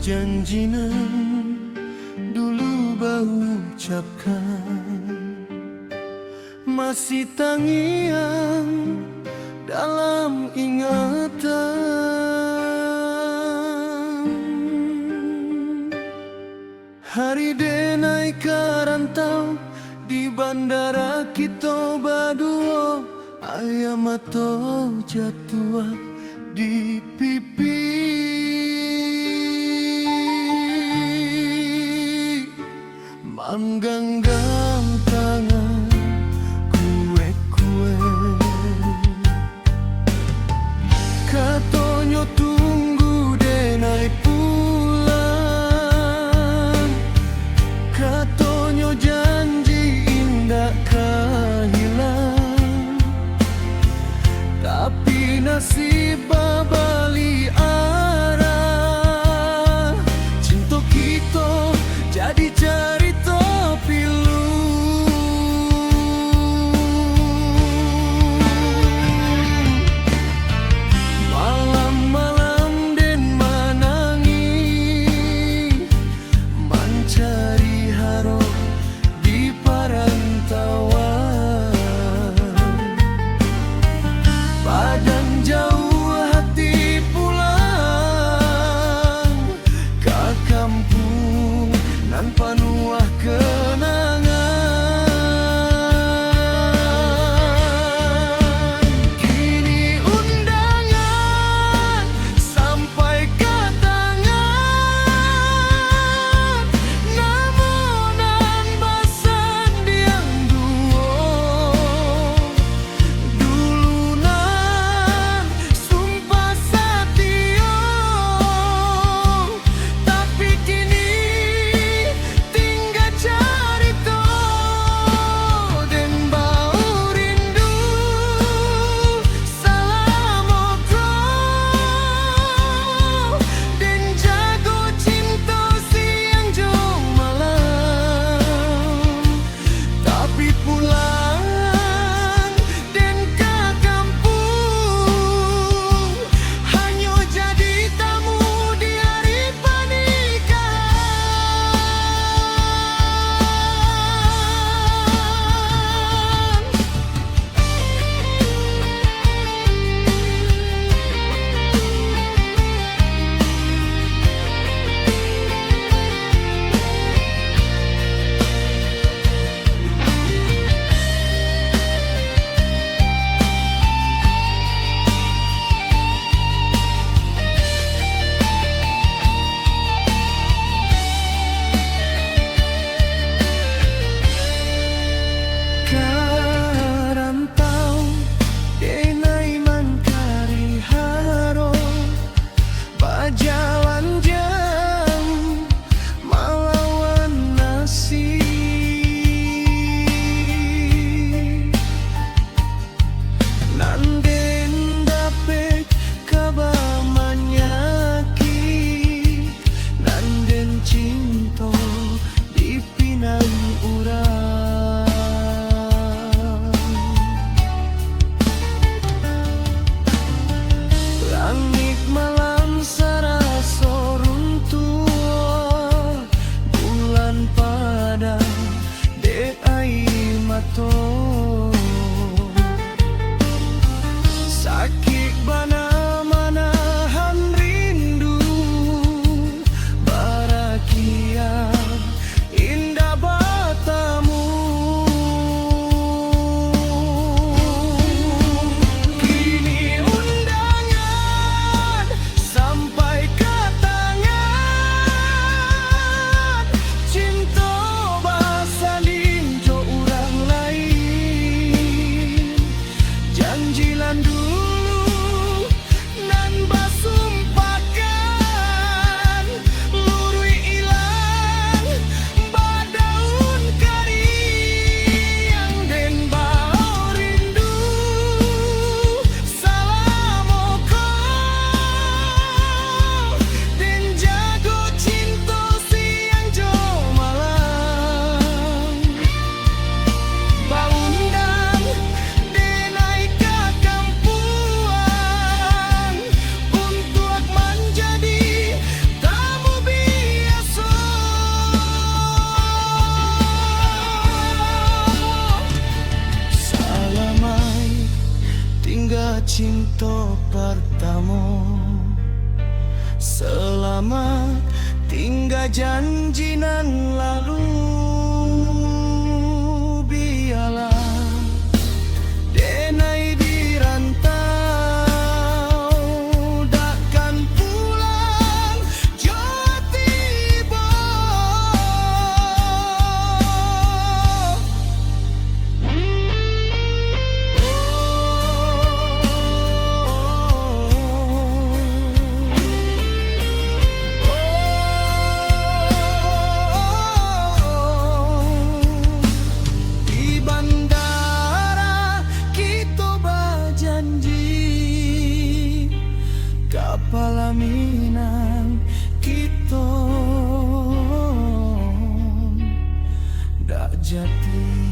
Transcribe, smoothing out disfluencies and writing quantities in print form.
Janjinan dulu bau ucapkan masih terngiang dalam ingatan. Hari denai karantau di bandara kita berdua, ayam atau jatuh di pipi. Menggenggam tangan kue-kue, katonyo tunggu denai pulang, katonyo janji indah kehilang, tapi nasib babali arah. Cinta kita jadi cerita penuh kenangan. Kini undangan sampai ke tangan, namunan basandiang duo dulunan sumpah setia, tapi kini langit malam serasa Selamat tinggal janji nan lalu. Biarlah denai di rantau, takkan pulang Jawa di bandara kita berjanji, kapal Minang kita dak jati.